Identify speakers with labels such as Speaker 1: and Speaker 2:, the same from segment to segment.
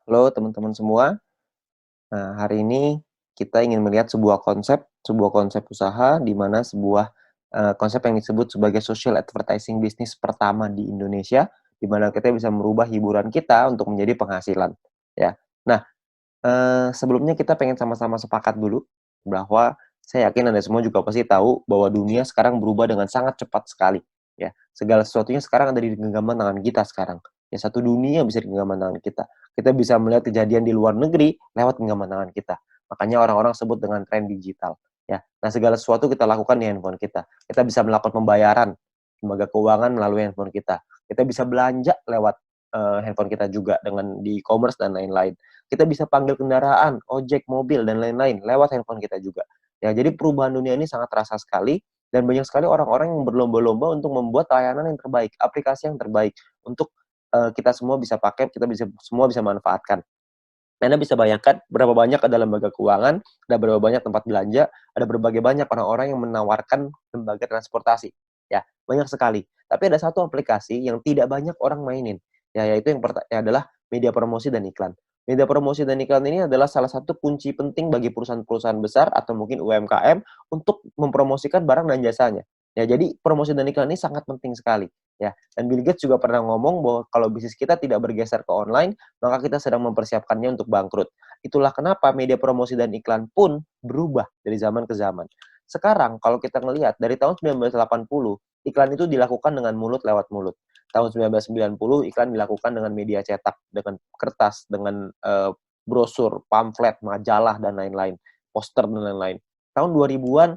Speaker 1: Halo teman-teman semua. Nah, hari ini kita ingin melihat sebuah konsep usaha di mana konsep yang disebut sebagai social advertising bisnis pertama di Indonesia, di mana kita bisa merubah hiburan kita untuk menjadi penghasilan, ya. Nah, sebelumnya kita pengen sama-sama sepakat dulu bahwa saya yakin Anda semua juga pasti tahu bahwa dunia sekarang berubah dengan sangat cepat sekali, ya. Segala sesuatunya sekarang ada di genggaman tangan kita sekarang. Ya, satu dunia bisa di genggaman tangan kita. Kita bisa melihat kejadian di luar negeri lewat genggaman tangan kita. Makanya orang-orang sebut dengan tren digital, ya. Nah, segala sesuatu kita lakukan di handphone kita. Kita bisa melakukan pembayaran lembaga keuangan melalui handphone kita. Kita bisa belanja lewat handphone kita juga dengan di e-commerce dan lain-lain. Kita bisa panggil kendaraan, ojek, mobil, dan lain-lain lewat handphone kita juga. Ya, jadi perubahan dunia ini sangat terasa sekali dan banyak sekali orang-orang yang berlomba-lomba untuk membuat layanan yang terbaik, aplikasi yang terbaik untuk kita semua bisa pakai, semua bisa manfaatkan. Anda bisa bayangkan berapa banyak ada lembaga keuangan, ada berapa banyak tempat belanja, ada berbagai banyak orang-orang yang menawarkan lembaga transportasi. Ya, banyak sekali. Tapi ada satu aplikasi yang tidak banyak orang mainin, ya, yaitu adalah media promosi dan iklan. Media promosi dan iklan ini adalah salah satu kunci penting bagi perusahaan-perusahaan besar atau mungkin UMKM untuk mempromosikan barang dan jasanya. Ya, jadi promosi dan iklan ini sangat penting sekali. Ya, dan Bill Gates juga pernah ngomong bahwa kalau bisnis kita tidak bergeser ke online, maka kita sedang mempersiapkannya untuk bangkrut. Itulah kenapa media promosi dan iklan pun berubah dari zaman ke zaman. Sekarang kalau kita ngelihat dari tahun 1980, iklan itu dilakukan dengan mulut lewat mulut. Tahun 1990 iklan dilakukan dengan media cetak, dengan kertas, dengan brosur, pamflet, majalah dan lain-lain, poster dan lain-lain. Tahun 2000-an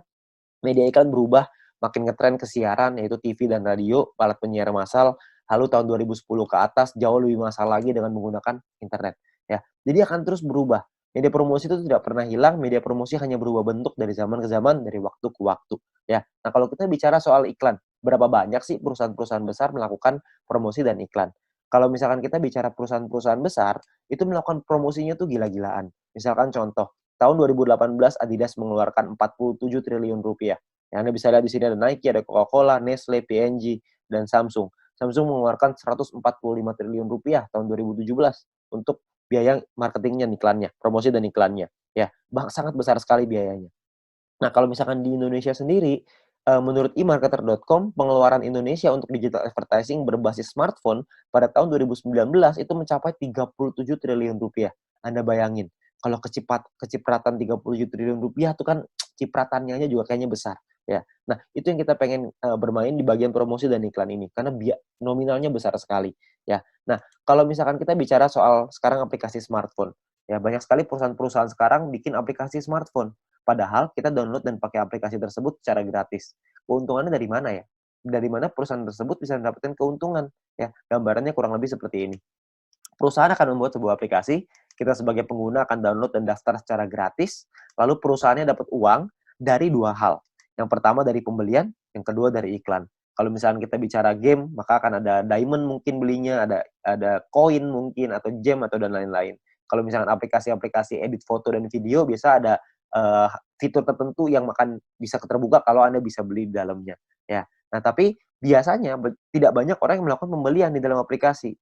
Speaker 1: media iklan berubah makin ngetren ke siaran, yaitu TV dan radio, alat penyiar massal. Lalu tahun 2010 ke atas jauh lebih massal lagi dengan menggunakan internet. Ya, jadi akan terus berubah. Media promosi itu tidak pernah hilang, media promosi hanya berubah bentuk dari zaman ke zaman, dari waktu ke waktu. Ya, nah kalau kita bicara soal iklan, berapa banyak sih perusahaan-perusahaan besar melakukan promosi dan iklan? Kalau misalkan kita bicara perusahaan-perusahaan besar, itu melakukan promosinya tuh gila-gilaan. Misalkan contoh, tahun 2018 Adidas mengeluarkan 47 triliun rupiah. Yang Anda bisa lihat di sini ada Nike, ada Coca-Cola, Nestle, P&G, dan Samsung. Samsung mengeluarkan 145 triliun rupiah tahun 2017 untuk biaya marketingnya, iklannya, promosi dan iklannya. Ya, sangat besar sekali biayanya. Nah, kalau misalkan di Indonesia sendiri, menurut eMarketer.com, pengeluaran Indonesia untuk digital advertising berbasis smartphone pada tahun 2019 itu mencapai 37 triliun rupiah. Anda bayangin, kalau kecipratan 37 triliun rupiah itu kan cipratannya aja juga kayaknya besar, ya. Nah, itu yang kita pengen bermain di bagian promosi dan iklan ini, karena nominalnya besar sekali, ya. Nah, kalau misalkan kita bicara soal sekarang aplikasi smartphone, ya banyak sekali perusahaan-perusahaan sekarang bikin aplikasi smartphone. Padahal kita download dan pakai aplikasi tersebut secara gratis. Keuntungannya dari mana ya? Dari mana perusahaan tersebut bisa mendapatkan keuntungan? Ya, gambarannya kurang lebih seperti ini. Perusahaan akan membuat sebuah aplikasi, kita sebagai pengguna akan download dan daftar secara gratis, lalu perusahaannya dapat uang dari dua hal. Yang pertama dari pembelian, yang kedua dari iklan. Kalau misalnya kita bicara game, maka akan ada diamond mungkin belinya, ada koin mungkin, atau gem, atau dan lain-lain. Kalau misalkan aplikasi-aplikasi edit foto dan video, biasa ada fitur tertentu yang akan bisa terbuka kalau Anda bisa beli di dalamnya. Ya. Nah, tapi biasanya tidak banyak orang yang melakukan pembelian di dalam aplikasi.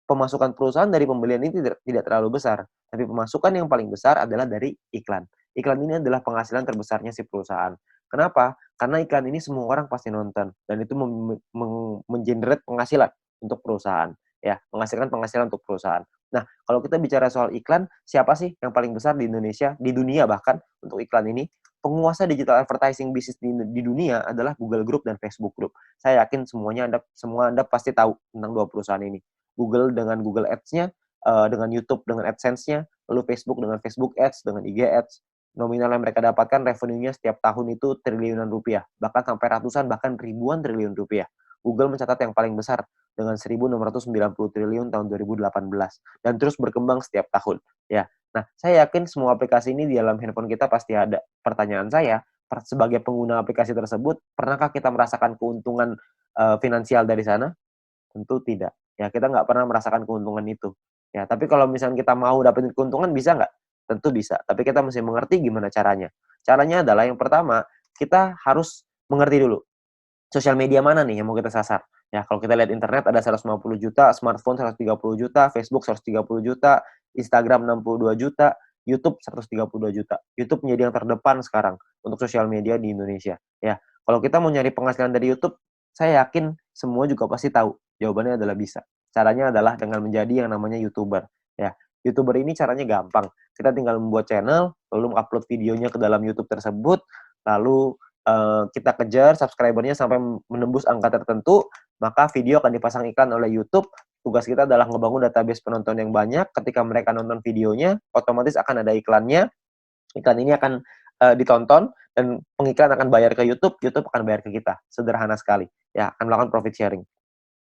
Speaker 1: Pemasukan perusahaan dari pembelian ini tidak terlalu besar, tapi pemasukan yang paling besar adalah dari iklan. Iklan ini adalah penghasilan terbesarnya si perusahaan. Kenapa? Karena iklan ini semua orang pasti nonton dan itu mengenerate penghasilan untuk perusahaan, ya, menghasilkan penghasilan untuk perusahaan. Nah, kalau kita bicara soal iklan, siapa sih yang paling besar di Indonesia, di dunia bahkan untuk iklan ini? Penguasa digital advertising bisnis di dunia adalah Google Group dan Facebook Group. Saya yakin semua Anda pasti tahu tentang dua perusahaan ini. Google dengan Google Ads-nya, dengan YouTube dengan AdSense-nya, lalu Facebook dengan Facebook Ads, dengan IG Ads. Nominal yang mereka dapatkan revenue-nya setiap tahun itu triliunan rupiah, bahkan sampai ratusan, bahkan ribuan triliun rupiah. Google mencatat yang paling besar dengan 1.690 triliun tahun 2018 dan terus berkembang setiap tahun. Ya, nah saya yakin semua aplikasi ini di dalam handphone kita pasti ada. Pertanyaan saya, sebagai pengguna aplikasi tersebut, pernahkah kita merasakan keuntungan finansial dari sana? Tentu tidak. Ya, kita nggak pernah merasakan keuntungan itu. Ya, tapi kalau misalnya kita mau dapetin keuntungan bisa nggak? Tentu bisa, tapi kita mesti mengerti gimana caranya. Caranya adalah yang pertama, kita harus mengerti dulu, sosial media mana nih yang mau kita sasar. Ya, kalau kita lihat internet ada 150 juta, smartphone 130 juta, Facebook 130 juta, Instagram 62 juta, YouTube 132 juta. YouTube menjadi yang terdepan sekarang untuk sosial media di Indonesia, ya. Kalau kita mau nyari penghasilan dari YouTube, saya yakin semua juga pasti tahu, jawabannya adalah bisa. Caranya adalah dengan menjadi yang namanya YouTuber, ya. YouTuber ini caranya gampang, kita tinggal membuat channel, lalu upload videonya ke dalam YouTube tersebut, lalu, kita kejar subscriber-nya sampai menembus angka tertentu, maka video akan dipasang iklan oleh YouTube. Tugas kita adalah ngebangun database penonton yang banyak, ketika mereka nonton videonya, otomatis akan ada iklannya, iklan ini akan, ditonton dan pengiklan akan bayar ke YouTube, YouTube akan bayar ke kita. Sederhana sekali, ya, akan melakukan profit sharing.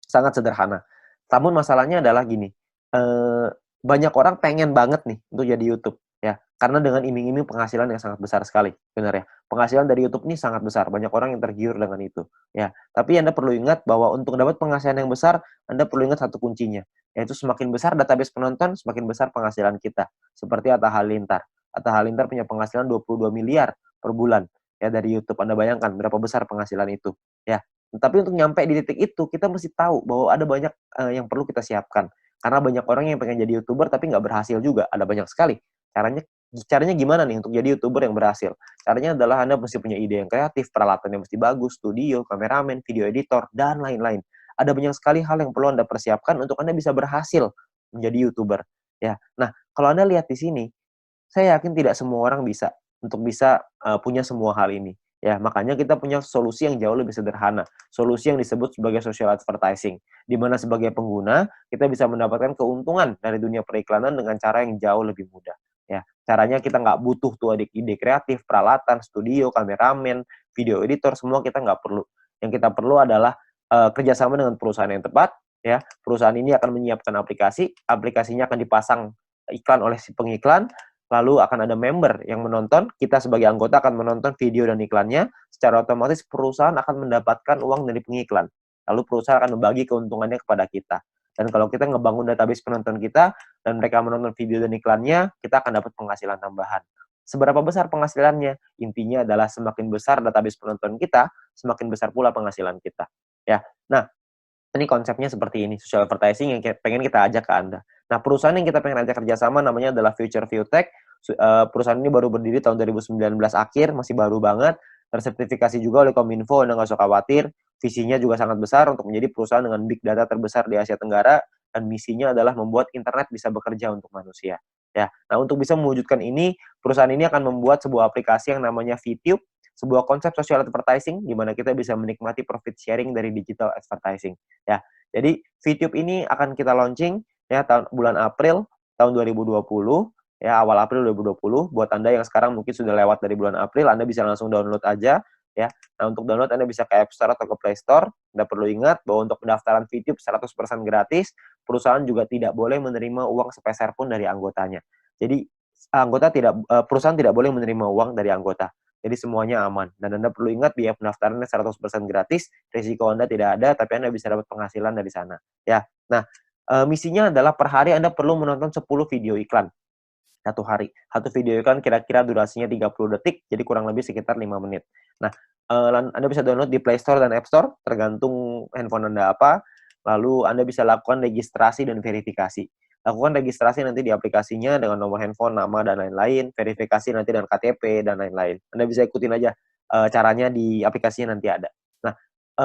Speaker 1: Sangat sederhana. Namun masalahnya adalah gini, eee, banyak orang pengen banget nih untuk jadi YouTube, ya. Karena dengan iming-iming penghasilan yang sangat besar sekali, benar ya. Penghasilan dari YouTube ini sangat besar, banyak orang yang tergiur dengan itu, ya. Tapi Anda perlu ingat bahwa untuk dapat penghasilan yang besar, Anda perlu ingat satu kuncinya, yaitu semakin besar database penonton, semakin besar penghasilan kita. Seperti Atta Halilintar. Atta Halilintar punya penghasilan 22 miliar per bulan, ya, dari YouTube. Anda bayangkan berapa besar penghasilan itu, ya. Tapi untuk nyampe di titik itu, kita mesti tahu bahwa ada banyak, yang perlu kita siapkan. Karena banyak orang yang pengen jadi YouTuber tapi nggak berhasil juga, ada banyak sekali. Caranya caranya gimana nih untuk jadi YouTuber yang berhasil? Caranya adalah Anda mesti punya ide yang kreatif, peralatan yang mesti bagus, studio, kameramen, video editor, dan lain-lain. Ada banyak sekali hal yang perlu Anda persiapkan untuk Anda bisa berhasil menjadi YouTuber, ya. Nah, kalau Anda lihat di sini, saya yakin tidak semua orang bisa, untuk bisa, punya semua hal ini. Ya, makanya kita punya solusi yang jauh lebih sederhana, solusi yang disebut sebagai social advertising, di mana sebagai pengguna, kita bisa mendapatkan keuntungan dari dunia periklanan dengan cara yang jauh lebih mudah, ya. Caranya kita nggak butuh tuh ide kreatif, peralatan, studio, kameramen, video editor, semua kita nggak perlu. Yang kita perlu adalah, kerjasama dengan perusahaan yang tepat, ya. Perusahaan ini akan menyiapkan aplikasi, aplikasinya akan dipasang iklan oleh si pengiklan, lalu akan ada member yang menonton, kita sebagai anggota akan menonton video dan iklannya, secara otomatis perusahaan akan mendapatkan uang dari pengiklan. Lalu perusahaan akan membagi keuntungannya kepada kita. Dan kalau kita ngebangun database penonton kita, dan mereka menonton video dan iklannya, kita akan dapat penghasilan tambahan. Seberapa besar penghasilannya? Intinya adalah semakin besar database penonton kita, semakin besar pula penghasilan kita. Ya. Nah, ini konsepnya seperti ini, social advertising yang pengen kita ajak ke Anda. Nah, perusahaan yang kita pengen ajak kerjasama namanya adalah Future Viewtech. Perusahaan ini baru berdiri tahun 2019 akhir, masih baru banget, tersertifikasi juga oleh Kominfo, Anda nggak usah khawatir. Visinya juga sangat besar untuk menjadi perusahaan dengan big data terbesar di Asia Tenggara, dan misinya adalah membuat internet bisa bekerja untuk manusia. Ya, nah untuk bisa mewujudkan ini, perusahaan ini akan membuat sebuah aplikasi yang namanya VTube, sebuah konsep social advertising di mana kita bisa menikmati profit sharing dari digital advertising, ya. Jadi VTube ini akan kita launching ya bulan April tahun 2020, ya, awal April 2020. Buat Anda yang sekarang mungkin sudah lewat dari bulan April, Anda bisa langsung download aja, ya. Nah, untuk download Anda bisa ke App Store atau ke Play Store. Anda perlu ingat bahwa untuk pendaftaran VTube 100% gratis, perusahaan juga tidak boleh menerima uang sepeser pun dari anggotanya. Jadi perusahaan tidak boleh menerima uang dari anggota. Jadi semuanya aman. Dan Anda perlu ingat biaya pendaftarannya 100% gratis, risiko Anda tidak ada, tapi Anda bisa dapat penghasilan dari sana. Ya. Nah, misinya adalah per hari Anda perlu menonton 10 video iklan. Satu hari. Satu video iklan kira-kira durasinya 30 detik, jadi kurang lebih sekitar 5 menit. Nah, Anda bisa download di Play Store dan App Store, tergantung handphone Anda apa. Lalu Anda bisa lakukan registrasi dan verifikasi. Lakukan registrasi nanti di aplikasinya dengan nomor handphone, nama, dan lain-lain. Verifikasi nanti dengan KTP, dan lain-lain. Anda bisa ikutin aja caranya di aplikasinya nanti ada. Nah,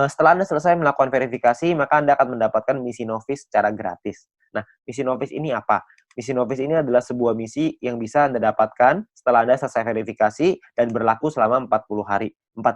Speaker 1: setelah Anda selesai melakukan verifikasi, maka Anda akan mendapatkan misi novice secara gratis. Nah, misi novice ini apa? Misi novice ini adalah sebuah misi yang bisa Anda dapatkan setelah Anda selesai verifikasi dan berlaku selama 40 hari. 40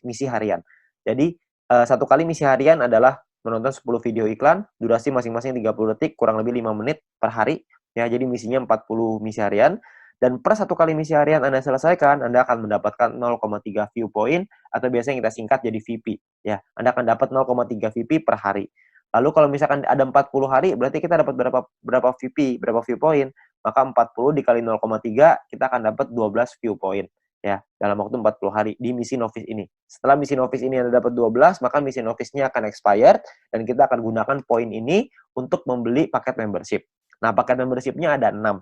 Speaker 1: misi harian. Jadi, satu kali misi harian adalah menonton 10 video iklan, durasi masing-masing 30 detik, kurang lebih 5 menit per hari. Ya, jadi misinya 40 misi harian. Dan per satu kali misi harian Anda selesaikan, Anda akan mendapatkan 0,3 view point, atau biasanya kita singkat jadi VP. Ya, Anda akan dapat 0,3 VP per hari. Lalu kalau misalkan ada 40 hari, berarti kita dapat berapa VP, berapa view point, maka 40 dikali 0,3, kita akan dapat 12 view point, ya, dalam waktu 40 hari di misi novice ini. Setelah misi novice ini Anda dapat 12, maka misi novice-nya akan expired, dan kita akan gunakan poin ini untuk membeli paket membership. Nah, paket membership-nya ada 6.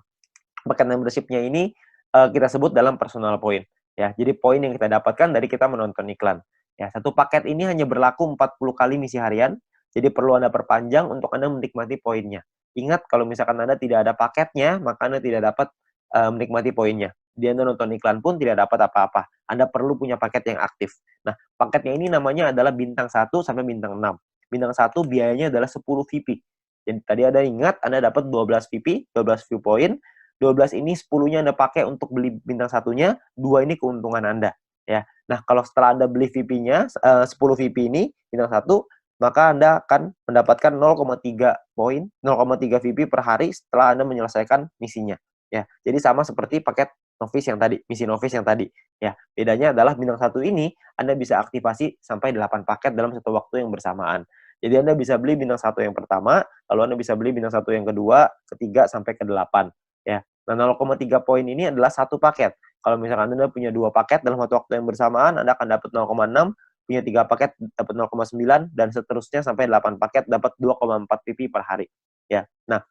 Speaker 1: Paket membership-nya ini kita sebut dalam personal point, ya. Jadi poin yang kita dapatkan dari kita menonton iklan. Ya, satu paket ini hanya berlaku 40 kali misi harian, jadi perlu Anda perpanjang untuk Anda menikmati poinnya. Ingat kalau misalkan Anda tidak ada paketnya, maka Anda tidak dapat menikmati poinnya. Dia Anda nonton iklan pun tidak dapat apa-apa. Anda perlu punya paket yang aktif. Nah, paketnya ini namanya adalah bintang 1 sampai bintang 6. Bintang 1 biayanya adalah 10 VP. Jadi tadi Anda ingat, Anda dapat 12 VP, 12 viewpoint. 12 ini 10-nya Anda pakai untuk beli bintang satunya, 2 ini keuntungan Anda. Ya. Nah, kalau setelah Anda beli VP-nya, 10 VP ini, bintang 1, maka Anda akan mendapatkan 0,3 poin, 0,3 VP per hari setelah Anda menyelesaikan misinya. Ya, jadi sama seperti paket novice yang tadi, misi novice yang tadi. Ya, bedanya adalah bintang 1 ini Anda bisa aktivasi sampai 8 paket dalam satu waktu yang bersamaan. Jadi Anda bisa beli bintang 1 yang pertama, lalu Anda bisa beli bintang 1 yang kedua, ketiga, sampai ke-8. Ya. Nah, 0,3 poin ini adalah satu paket. Kalau misalkan Anda punya 2 paket dalam satu waktu yang bersamaan, Anda akan dapat 0,6, punya 3 paket dapat 0,9, dan seterusnya sampai 8 paket dapat 2,4 PP per hari. Ya. Nah,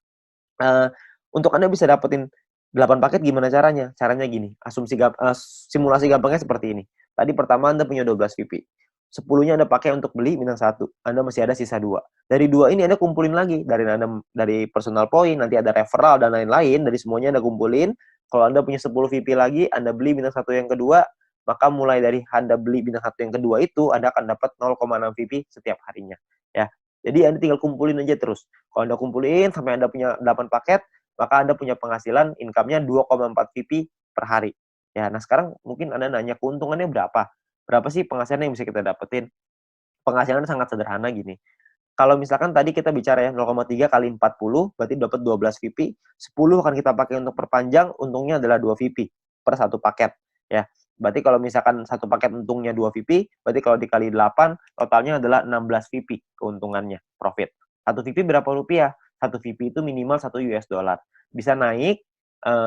Speaker 1: untuk Anda bisa dapetin 8 paket gimana caranya? Caranya gini, simulasi gampangnya seperti ini. Tadi pertama Anda punya 12 VP. 10-nya Anda pakai untuk beli bintang 1. Anda masih ada sisa 2. Dari 2 ini Anda kumpulin lagi. Dari personal point, nanti ada referral dan lain-lain. Dari semuanya Anda kumpulin. Kalau Anda punya 10 VP lagi, Anda beli bintang 1 yang kedua, maka mulai dari Anda beli bintang 1 yang kedua itu, Anda akan dapat 0,6 VP setiap harinya. Ya. Jadi Anda tinggal kumpulin aja terus. Kalau Anda kumpulin sampai Anda punya 8 paket, maka Anda punya penghasilan income-nya 2,4 VP per hari. Ya, nah sekarang mungkin Anda nanya keuntungannya berapa? Berapa sih penghasilan yang bisa kita dapetin? Penghasilannya sangat sederhana gini. Kalau misalkan tadi kita bicara ya 0,3 kali 40 berarti dapat 12 VP, 10 akan kita pakai untuk perpanjang, untungnya adalah 2 VP per satu paket ya. Berarti kalau misalkan satu paket untungnya 2 VP, berarti kalau dikali 8 totalnya adalah 16 VP keuntungannya, profit. Satu VP berapa rupiah? Satu VP itu minimal 1 US dollar. Bisa naik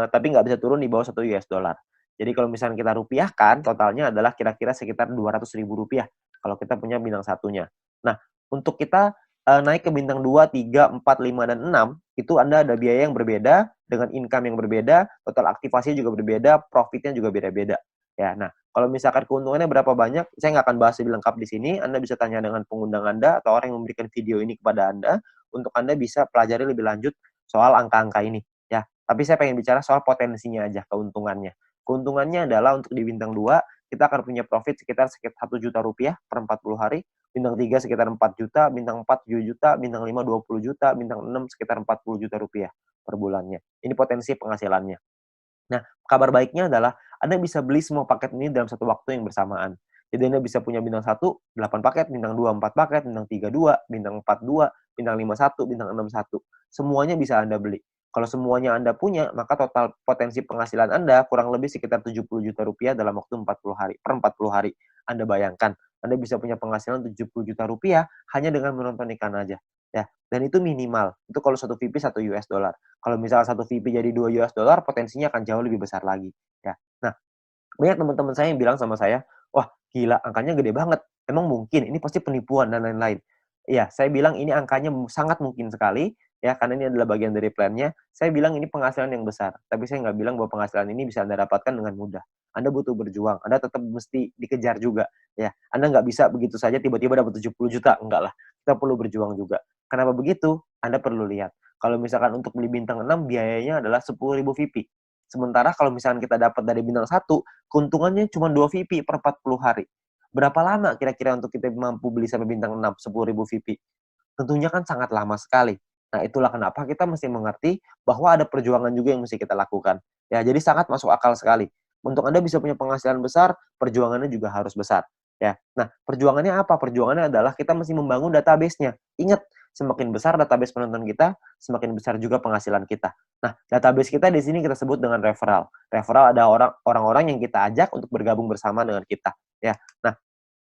Speaker 1: tapi nggak bisa turun di bawah 1 US dollar. Jadi kalau misalkan kita rupiahkan, totalnya adalah kira-kira sekitar 200.000 rupiah kalau kita punya bintang satunya. Nah, untuk kita naik ke bintang 2, 3, 4, 5, dan 6, itu Anda ada biaya yang berbeda, dengan income yang berbeda, total aktivasinya juga berbeda, profitnya juga beda-beda. Ya, nah, kalau misalkan keuntungannya berapa banyak, saya nggak akan bahas lebih lengkap di sini. Anda bisa tanya dengan pengundang Anda atau orang yang memberikan video ini kepada Anda, untuk Anda bisa pelajari lebih lanjut soal angka-angka ini. Ya, tapi saya pengen bicara soal potensinya aja, keuntungannya. Keuntungannya adalah untuk di bintang 2, kita akan punya profit sekitar 1 juta rupiah per 40 hari, bintang 3 sekitar 4 juta, bintang 4 7 juta, bintang 5 20 juta, bintang 6 sekitar 40 juta rupiah per bulannya. Ini potensi penghasilannya. Nah, kabar baiknya adalah Anda bisa beli semua paket ini dalam satu waktu yang bersamaan. Jadi Anda bisa punya bintang 1, 8 paket, bintang 2, 4 paket, bintang 3, 2, bintang 4, 2, bintang 5, 1, bintang 6, 1. Semuanya bisa Anda beli. Kalau semuanya Anda punya, maka total potensi penghasilan Anda kurang lebih sekitar 70 juta rupiah dalam waktu 40 hari, per 40 hari. Anda bayangkan, Anda bisa punya penghasilan 70 juta rupiah hanya dengan menonton iklan aja. Ya, dan itu minimal. Itu kalau satu VP 1 US dollar. Kalau misalnya satu VP jadi 2 US dollar, potensinya akan jauh lebih besar lagi. Ya. Nah, banyak teman-teman saya yang bilang sama saya, wah gila angkanya gede banget. Emang mungkin? Ini pasti penipuan dan lain-lain. Iya, saya bilang ini angkanya sangat mungkin sekali, ya karena ini adalah bagian dari plannya. Saya bilang ini penghasilan yang besar, tapi saya nggak bilang bahwa penghasilan ini bisa Anda dapatkan dengan mudah. Anda butuh berjuang, Anda tetap mesti dikejar juga. Ya, Anda nggak bisa begitu saja tiba-tiba dapat 70 juta, enggak lah. Kita perlu berjuang juga. Kenapa begitu? Anda perlu lihat. Kalau misalkan untuk beli bintang 6 biayanya adalah 10.000 VP. Sementara kalau misalkan kita dapat dari bintang 1, keuntungannya cuma 2 VP per 40 hari. Berapa lama kira-kira untuk kita mampu beli sampai bintang 6, 10.000 VP? Tentunya kan sangat lama sekali. Nah, itulah kenapa kita mesti mengerti bahwa ada perjuangan juga yang mesti kita lakukan. Ya, jadi sangat masuk akal sekali. Untuk Anda bisa punya penghasilan besar, perjuangannya juga harus besar. Ya. Nah, perjuangannya apa? Perjuangannya adalah kita mesti membangun database-nya. Ingat, semakin besar database penonton kita, semakin besar juga penghasilan kita. Nah, database kita di sini kita sebut dengan referral. Referral ada orang-orang yang kita ajak untuk bergabung bersama dengan kita. Ya. Nah,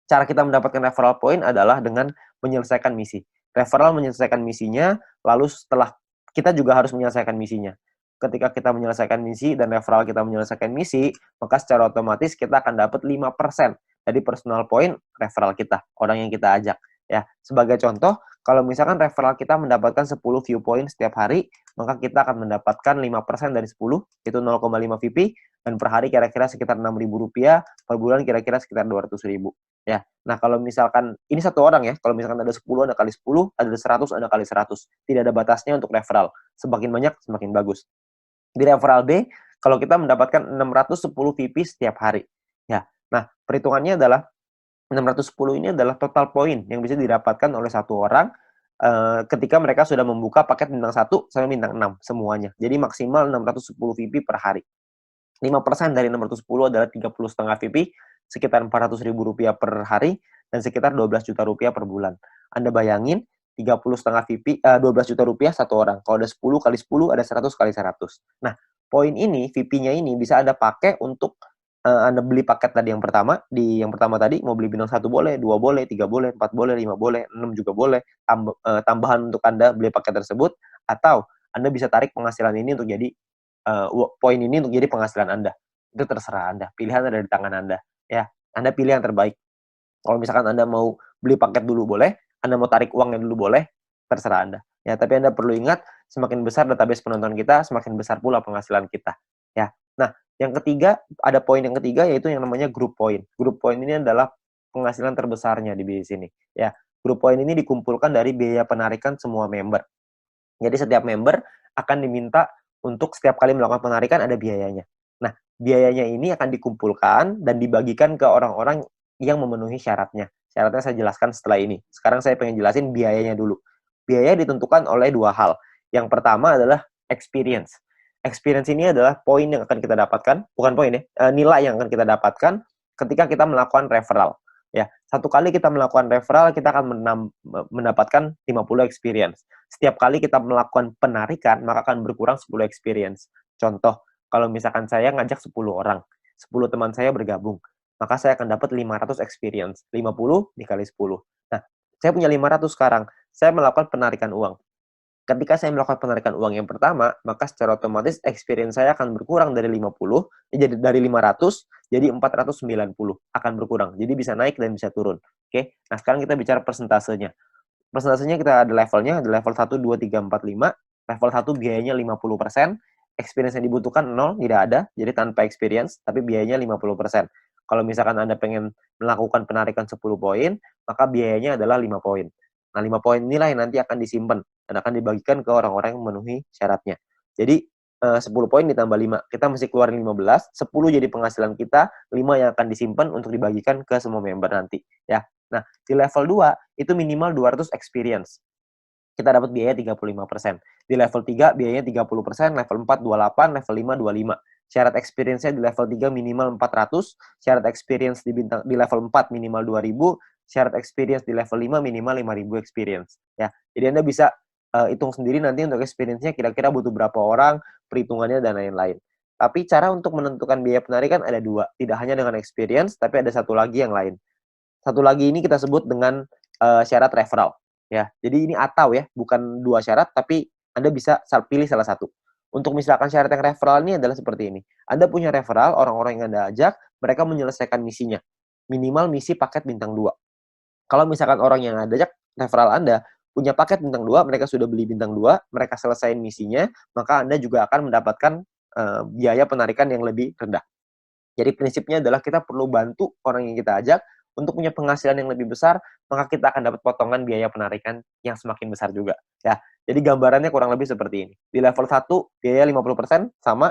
Speaker 1: cara kita mendapatkan referral point adalah dengan menyelesaikan misi. Referral menyelesaikan misinya, lalu setelah kita juga harus menyelesaikan misinya. Ketika kita menyelesaikan misi dan referral kita menyelesaikan misi, maka secara otomatis kita akan dapat 5% dari personal point referral kita, orang yang kita ajak. Ya, sebagai contoh, kalau misalkan referral kita mendapatkan 10 view point setiap hari, maka kita akan mendapatkan 5% dari 10, itu 0,5 VP, dan per hari kira-kira sekitar 6.000 rupiah, per bulan kira-kira sekitar 200.000. Ya. Nah, kalau misalkan ini satu orang ya, kalau misalkan ada 10, ada kali 10, ada 100, ada kali 100. Tidak ada batasnya untuk referral. Semakin banyak, semakin bagus. Di referral B, kalau kita mendapatkan 610 VP setiap hari. Ya. Nah, perhitungannya adalah 610 ini adalah total poin yang bisa didapatkan oleh satu orang ketika mereka sudah membuka paket bintang 1 sampai bintang 6 semuanya. Jadi maksimal 610 VP per hari. 5% dari 610 adalah 30,5 VP, sekitar Rp400.000 per hari, dan sekitar Rp12 juta per bulan. Anda bayangin, 30,5 VP, Rp12 juta satu orang. Kalau ada 10 kali 10, ada 100 kali 100. Nah, poin ini, VP-nya ini bisa Anda pakai untuk Anda beli paket tadi yang pertama, di yang pertama tadi mau beli bintang 1 boleh, 2 boleh, 3 boleh, 4 boleh, 5 boleh, 6 juga boleh, tambahan untuk Anda beli paket tersebut, atau Anda bisa tarik penghasilan ini untuk jadi poin ini untuk jadi penghasilan Anda. Itu terserah Anda, pilihan ada di tangan Anda, ya. Anda pilih yang terbaik. Kalau misalkan Anda mau beli paket dulu boleh, Anda mau tarik uangnya dulu boleh, terserah Anda. Ya, tapi Anda perlu ingat, semakin besar database penonton kita, semakin besar pula penghasilan kita. Ya. Nah, yang ketiga, ada poin yang ketiga yaitu yang namanya group point. Group point ini adalah penghasilan terbesarnya di bisnis ini. Ya, group point ini dikumpulkan dari biaya penarikan semua member. Jadi setiap member akan diminta untuk setiap kali melakukan penarikan ada biayanya. Nah, biayanya ini akan dikumpulkan dan dibagikan ke orang-orang yang memenuhi syaratnya. Syaratnya saya jelaskan setelah ini. Sekarang saya pengen jelasin biayanya dulu. Biaya ditentukan oleh dua hal. Yang pertama adalah experience. Experience ini adalah poin yang akan kita dapatkan, bukan poin ya, nilai yang akan kita dapatkan ketika kita melakukan referral. Ya, satu kali kita melakukan referral, kita akan mendapatkan 50 experience. Setiap kali kita melakukan penarikan, maka akan berkurang 10 experience. Contoh, kalau misalkan saya ngajak 10 orang, 10 teman saya bergabung, maka saya akan dapat 500 experience. 50 dikali 10. Nah, saya punya 500 sekarang. Saya melakukan penarikan uang. Ketika saya melakukan penarikan uang yang pertama, maka secara otomatis experience saya akan berkurang dari 50, jadi dari 500 jadi 490 akan berkurang. Jadi bisa naik dan bisa turun. Oke. Nah, sekarang kita bicara persentasenya. Persentasenya kita ada levelnya, ada level 1, 2, 3, 4, 5. Level 1 biayanya 50%, experience yang dibutuhkan 0, tidak ada, jadi tanpa experience, tapi biayanya 50%. Kalau misalkan Anda pengen melakukan penarikan 10 poin, maka biayanya adalah 5 poin. Nah, 5 poin inilah yang nanti akan disimpan dan akan dibagikan ke orang-orang yang memenuhi syaratnya. Jadi, 10 poin ditambah 5. Kita mesti keluarin 15, 10 jadi penghasilan kita, 5 yang akan disimpan untuk dibagikan ke semua member nanti, ya. Nah, di level 2, itu minimal 200 experience. Kita dapat biaya 35%. Di level 3, biayanya 30%, level 4, 28, level 5, 25. Syarat experience-nya di level 3 minimal 400, syarat experience di level 4 minimal 2000, syarat experience di level 5 minimal 5000 experience. Ya, jadi Anda bisa hitung sendiri nanti untuk experience-nya kira-kira butuh berapa orang, perhitungannya, dan lain-lain. Tapi cara untuk menentukan biaya penarikan ada dua. Tidak hanya dengan experience, tapi ada satu lagi yang lain. Satu lagi ini kita sebut dengan syarat referral. Ya, jadi ini atau ya, bukan dua syarat, tapi Anda bisa pilih salah satu. Untuk misalkan syarat yang referral ini adalah seperti ini. Anda punya referral, orang-orang yang Anda ajak, mereka menyelesaikan misinya. Minimal misi paket bintang 2. Kalau misalkan orang yang Anda ajak, referral Anda, punya paket bintang 2, mereka sudah beli bintang 2, mereka selesaiin misinya, maka Anda juga akan mendapatkan biaya penarikan yang lebih rendah. Jadi prinsipnya adalah kita perlu bantu orang yang kita ajak untuk punya penghasilan yang lebih besar, maka kita akan dapat potongan biaya penarikan yang semakin besar juga. Ya, jadi gambarannya kurang lebih seperti ini. Di level 1, biaya 50% sama,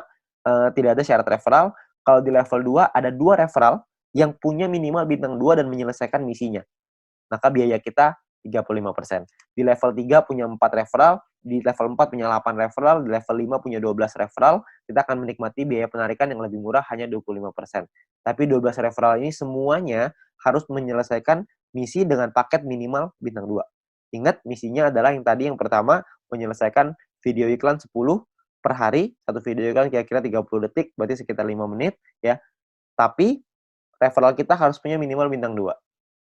Speaker 1: tidak ada syarat referral. Kalau di level 2, ada 2 referral yang punya minimal bintang 2 dan menyelesaikan misinya. Maka biaya kita 35%. Di level 3 punya 4 referral, di level 4 punya 8 referral, di level 5 punya 12 referral, kita akan menikmati biaya penarikan yang lebih murah hanya 25%. Tapi 12 referral ini semuanya harus menyelesaikan misi dengan paket minimal bintang 2. Ingat, misinya adalah yang tadi yang pertama, menyelesaikan video iklan 10 per hari, satu video iklan kira-kira 30 detik, berarti sekitar 5 menit, ya. Tapi referral kita harus punya minimal bintang 2.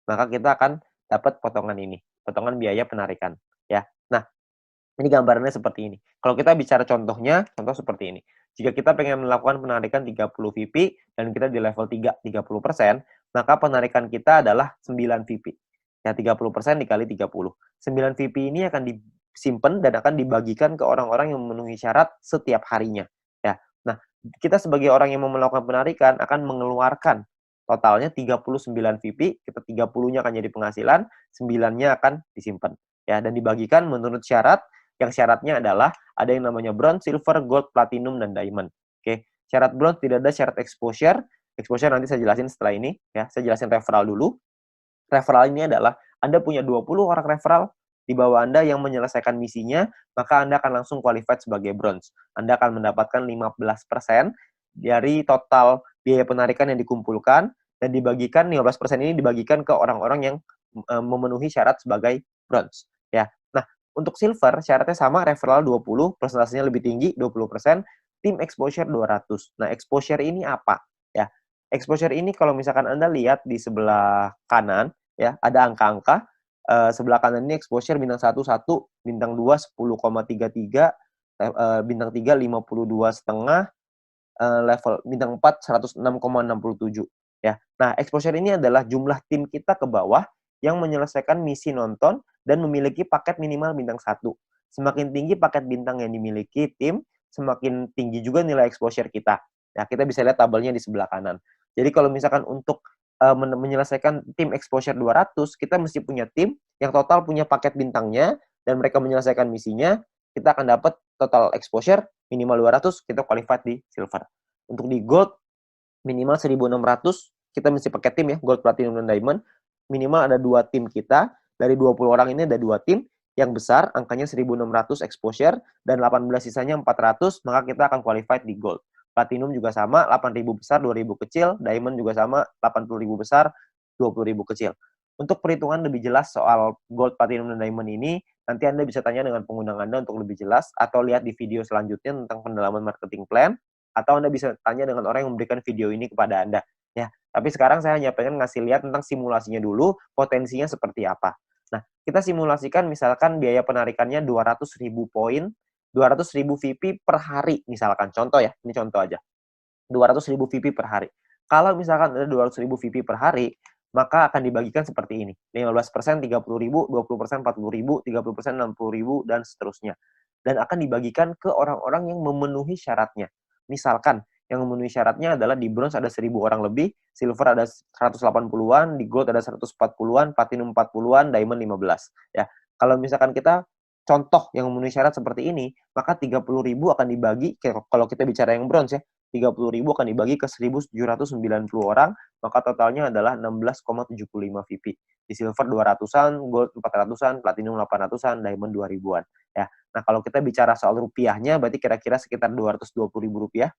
Speaker 1: Maka kita akan dapat potongan ini, potongan biaya penarikan, ya. Nah, ini gambarannya seperti ini. Kalau kita bicara contohnya, contoh seperti ini. Jika kita pengen melakukan penarikan 30 VP dan kita di level 3, 30%, maka penarikan kita adalah 9 VP. Ya, 30% dikali 30. 9 VP ini akan disimpan dan akan dibagikan ke orang-orang yang memenuhi syarat setiap harinya. Ya. Nah, kita sebagai orang yang mau melakukan penarikan akan mengeluarkan totalnya 39 VP, kita 30-nya akan jadi penghasilan, 9-nya akan disimpan. Ya, dan dibagikan menurut syarat, yang syaratnya adalah ada yang namanya bronze, silver, gold, platinum, dan diamond. Oke, syarat bronze tidak ada syarat exposure. Exposure nanti saya jelasin setelah ini, ya. Saya jelasin referral dulu. Referral ini adalah Anda punya 20 orang referral di bawah Anda yang menyelesaikan misinya, maka Anda akan langsung qualified sebagai bronze. Anda akan mendapatkan 15% dari total biaya penarikan yang dikumpulkan, dan dibagikan 15% ini dibagikan ke orang-orang yang memenuhi syarat sebagai bronze. Ya. Nah, untuk silver syaratnya sama, referral 20, persentasenya lebih tinggi 20%, tim exposure 200. Nah, exposure ini apa? Ya, exposure ini kalau misalkan Anda lihat di sebelah kanan, ya, ada angka-angka. Sebelah kanan ini exposure bintang 1 1, bintang 2 10,33, bintang 3 52,5, level bintang 4 106,67, ya. Nah, exposure ini adalah jumlah tim kita ke bawah yang menyelesaikan misi nonton dan memiliki paket minimal bintang 1. Semakin tinggi paket bintang yang dimiliki tim, semakin tinggi juga nilai exposure kita. Nah, kita bisa lihat tabelnya di sebelah kanan. Jadi kalau misalkan untuk menyelesaikan tim exposure 200, kita mesti punya tim yang total punya paket bintangnya dan mereka menyelesaikan misinya, kita akan dapat total exposure minimal 200, kita qualified di silver. Untuk di gold minimal 1.600, kita mesti pakai tim ya, gold, platinum, dan diamond. Minimal ada 2 tim kita. Dari 20 orang ini ada 2 tim. Yang besar angkanya 1.600 exposure dan 18 sisanya 400, maka kita akan qualified di gold. Platinum juga sama, 8.000 besar, 2.000 kecil. Diamond juga sama, 80.000 besar, 20.000 kecil. Untuk perhitungan lebih jelas soal gold, platinum, dan diamond ini, nanti Anda bisa tanya dengan pengundang Anda untuk lebih jelas, atau lihat di video selanjutnya tentang pendalaman marketing plan, atau Anda bisa tanya dengan orang yang memberikan video ini kepada Anda. Ya, tapi sekarang saya hanya pengen ngasih lihat tentang simulasinya dulu, potensinya seperti apa. Nah, kita simulasikan misalkan biaya penarikannya 200.000 poin, 200.000 VP per hari misalkan. Contoh ya, ini contoh aja. 200.000 VP per hari. Kalau misalkan ada 200.000 VP per hari, maka akan dibagikan seperti ini. 15% 30.000, 20% 40.000, 30% 60.000, dan seterusnya. Dan akan dibagikan ke orang-orang yang memenuhi syaratnya. Misalkan, yang memenuhi syaratnya adalah di bronze ada 1.000 orang lebih, silver ada 180-an, di gold ada 140-an, platinum 40-an, diamond 15. Ya, kalau misalkan kita contoh yang memenuhi syarat seperti ini, maka 30.000 akan dibagi, kalau kita bicara yang bronze ya, 30.000 akan dibagi ke 1.790 orang, maka totalnya adalah 16,75 VP. Di silver 200-an, gold 400-an, platinum 800-an, diamond 2.000-an. Ya. Nah, kalau kita bicara soal rupiahnya, berarti kira-kira sekitar 220.000 rupiah,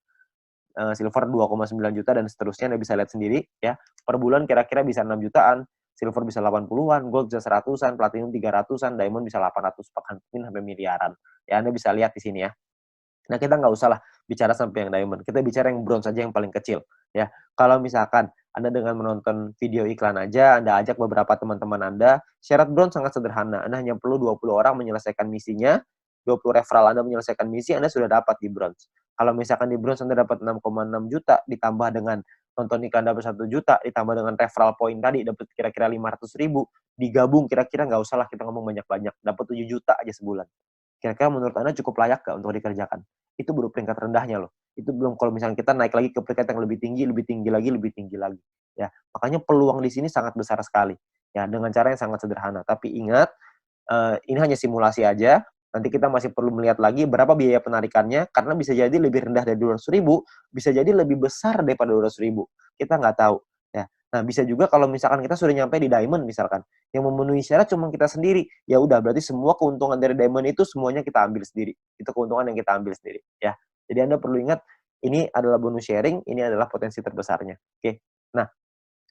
Speaker 1: silver 2,9 juta, dan seterusnya. Anda bisa lihat sendiri, ya. Per bulan kira-kira bisa 6 jutaan, silver bisa 80-an, gold bisa 100-an, platinum 300-an, diamond bisa 800, bahkan mungkin sampai miliaran. Ya, Anda bisa lihat di sini ya. Nah, kita nggak usah lah bicara sampai yang diamond. Kita bicara yang bronze saja yang paling kecil. Ya, kalau misalkan Anda dengan menonton video iklan aja, Anda ajak beberapa teman-teman Anda, syarat bronze sangat sederhana. Anda hanya perlu 20 orang menyelesaikan misinya, 20 referral Anda menyelesaikan misi, Anda sudah dapat di bronze. Kalau misalkan di bronze Anda dapat 6,6 juta, ditambah dengan nonton iklan dapat 1 juta, ditambah dengan referral point tadi dapat kira-kira 500.000, digabung kira-kira nggak usah lah kita ngomong banyak-banyak, dapat 7 juta aja sebulan. Kira-kira menurut Anda cukup layak nggak untuk dikerjakan? Itu baru peringkat rendahnya loh. Itu belum kalau misalnya kita naik lagi ke peringkat yang lebih tinggi, lebih tinggi lagi, lebih tinggi lagi. Ya, makanya peluang di sini sangat besar sekali. Ya, dengan cara yang sangat sederhana. Tapi ingat, ini hanya simulasi aja. Nanti kita masih perlu melihat lagi berapa biaya penarikannya, karena bisa jadi lebih rendah dari 200.000, bisa jadi lebih besar daripada 200.000. Kita nggak tahu. Ya. Nah, bisa juga kalau misalkan kita sudah nyampe di diamond misalkan, yang memenuhi syarat cuma kita sendiri, ya udah berarti semua keuntungan dari diamond itu semuanya kita ambil sendiri. Itu keuntungan yang kita ambil sendiri, ya. Jadi Anda perlu ingat, ini adalah bonus sharing, ini adalah potensi terbesarnya. Oke. Nah,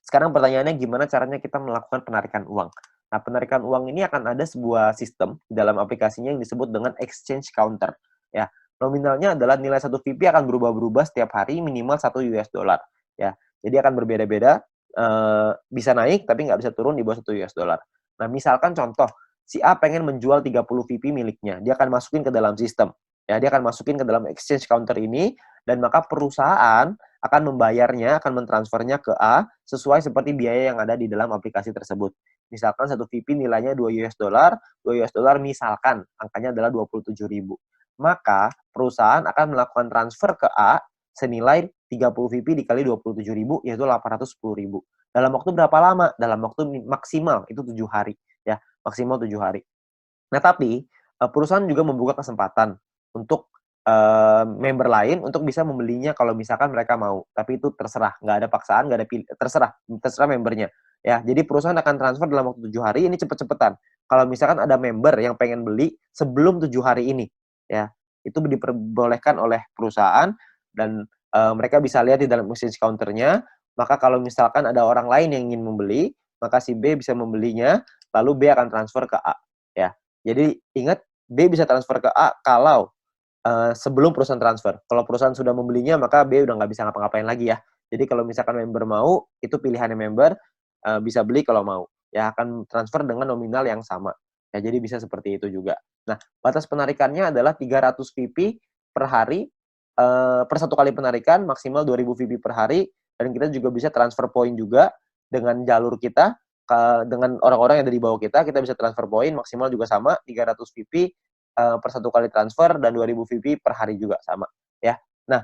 Speaker 1: sekarang pertanyaannya gimana caranya kita melakukan penarikan uang? Nah, penarikan uang ini akan ada sebuah sistem di dalam aplikasinya yang disebut dengan exchange counter. Ya, nominalnya adalah nilai 1 VP akan berubah-berubah setiap hari minimal 1 US dollar. Ya, jadi akan berbeda-beda, bisa naik tapi nggak bisa turun di bawah 1 US dollar. Nah, misalkan contoh, si A pengen menjual 30 VP miliknya, dia akan masukin ke dalam sistem. Ya, dia akan masukin ke dalam exchange counter ini, dan maka perusahaan akan membayarnya, akan mentransfernya ke A sesuai seperti biaya yang ada di dalam aplikasi tersebut. Misalkan 1 VP nilainya 2 US dollar, 2 US dollar misalkan angkanya adalah 27.000. Maka perusahaan akan melakukan transfer ke A senilai 30 VP dikali 27.000 yaitu 810.000. Dalam waktu berapa lama? Dalam waktu maksimal itu 7 hari ya, maksimal 7 hari. Nah, tapi perusahaan juga membuka kesempatan untuk member lain untuk bisa membelinya kalau misalkan mereka mau. Tapi itu terserah, nggak ada paksaan, nggak ada terserah, terserah membernya. Ya, jadi perusahaan akan transfer dalam waktu 7 hari ini cepet-cepetan. Kalau misalkan ada member yang pengen beli sebelum 7 hari ini, ya, itu diperbolehkan oleh perusahaan dan mereka bisa lihat di dalam message counter-nya. Maka kalau misalkan ada orang lain yang ingin membeli, maka si B bisa membelinya, lalu B akan transfer ke A. Ya, jadi ingat B bisa transfer ke A kalau sebelum perusahaan transfer. Kalau perusahaan sudah membelinya, maka B udah nggak bisa ngapa-ngapain lagi ya. Jadi kalau misalkan member mau, itu pilihannya member, bisa beli kalau mau. Ya akan transfer dengan nominal yang sama. Ya, jadi bisa seperti itu juga. Nah, batas penarikannya adalah 300 VP per hari, per satu kali penarikan, maksimal 2.000 VP per hari, dan kita juga bisa transfer point juga dengan jalur kita, dengan orang-orang yang ada di bawah kita bisa transfer point maksimal juga sama, 300 VP per satu kali transfer dan 2.000 VP per hari juga sama ya. Nah,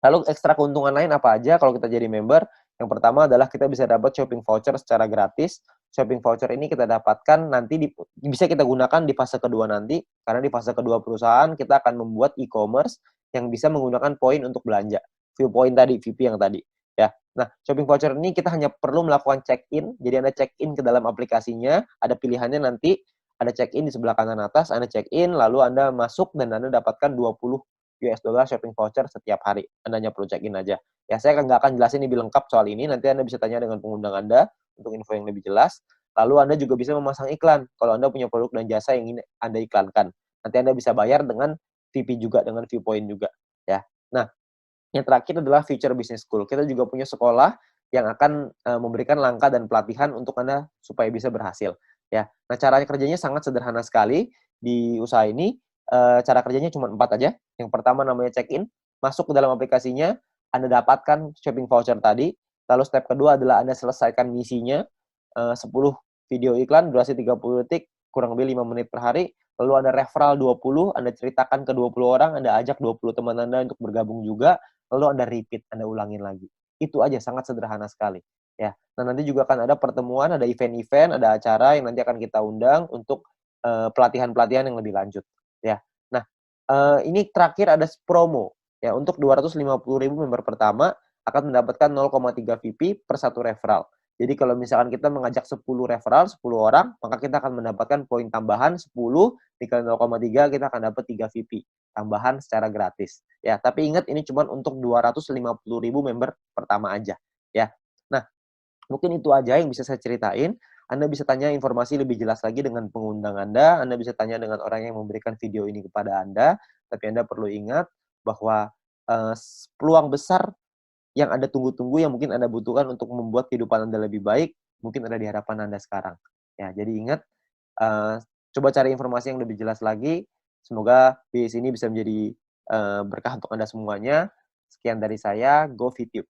Speaker 1: lalu ekstra keuntungan lain apa aja kalau kita jadi member? Yang pertama adalah kita bisa dapat shopping voucher secara gratis. Shopping voucher ini kita dapatkan nanti bisa kita gunakan di fase kedua nanti, karena di fase kedua perusahaan kita akan membuat e-commerce yang bisa menggunakan poin untuk belanja. View point tadi, VP yang tadi. Ya, nah shopping voucher ini kita hanya perlu melakukan check-in. Jadi Anda check-in ke dalam aplikasinya, ada pilihannya nanti, ada check-in di sebelah kanan atas, Anda check-in, lalu Anda masuk dan Anda dapatkan 20 US dollar shopping voucher setiap hari. Anda hanya perlu check-in aja. Ya, saya nggak akan jelasin lebih lengkap soal ini. Nanti Anda bisa tanya dengan pengundang Anda untuk info yang lebih jelas. Lalu Anda juga bisa memasang iklan kalau Anda punya produk dan jasa yang ingin Anda iklankan. Nanti Anda bisa bayar dengan VP juga, dengan viewpoint juga. Ya. Nah, yang terakhir adalah Future Business School. Kita juga punya sekolah yang akan memberikan langkah dan pelatihan untuk Anda supaya bisa berhasil. Ya, nah cara kerjanya sangat sederhana sekali di usaha ini. Cara kerjanya cuma 4 aja. Yang pertama namanya check-in, masuk ke dalam aplikasinya, Anda dapatkan shopping voucher tadi. Lalu step kedua adalah Anda selesaikan misinya, 10 video iklan durasi 30 detik, kurang lebih 5 menit per hari. Lalu Anda referral 20, Anda ceritakan ke 20 orang, Anda ajak 20 teman Anda untuk bergabung juga, lalu Anda repeat, Anda ulangin lagi. Itu aja, sangat sederhana sekali. Ya. Nah, nanti juga akan ada pertemuan, ada event-event, ada acara yang nanti akan kita undang untuk pelatihan-pelatihan yang lebih lanjut. Ya. Nah, ini terakhir ada promo. Ya, untuk 250.000 member pertama akan mendapatkan 0,3 VP per satu referral. Jadi kalau misalkan kita mengajak 10 referral, 10 orang, maka kita akan mendapatkan poin tambahan 10 dikali 0,3 kita akan dapat 3 VP tambahan secara gratis. Ya, tapi ingat ini cuma untuk 250.000 member pertama aja, ya. Nah, mungkin itu aja yang bisa saya ceritain. Anda bisa tanya informasi lebih jelas lagi dengan pengundang Anda bisa tanya dengan orang yang memberikan video ini kepada Anda, tapi Anda perlu ingat bahwa peluang besar yang Anda tunggu-tunggu, yang mungkin Anda butuhkan untuk membuat kehidupan Anda lebih baik, mungkin ada di hadapan Anda sekarang. Ya, jadi ingat, eee, coba cari informasi yang lebih jelas lagi. Semoga bis ini bisa menjadi berkah untuk Anda semuanya. Sekian dari saya, Go Fit You.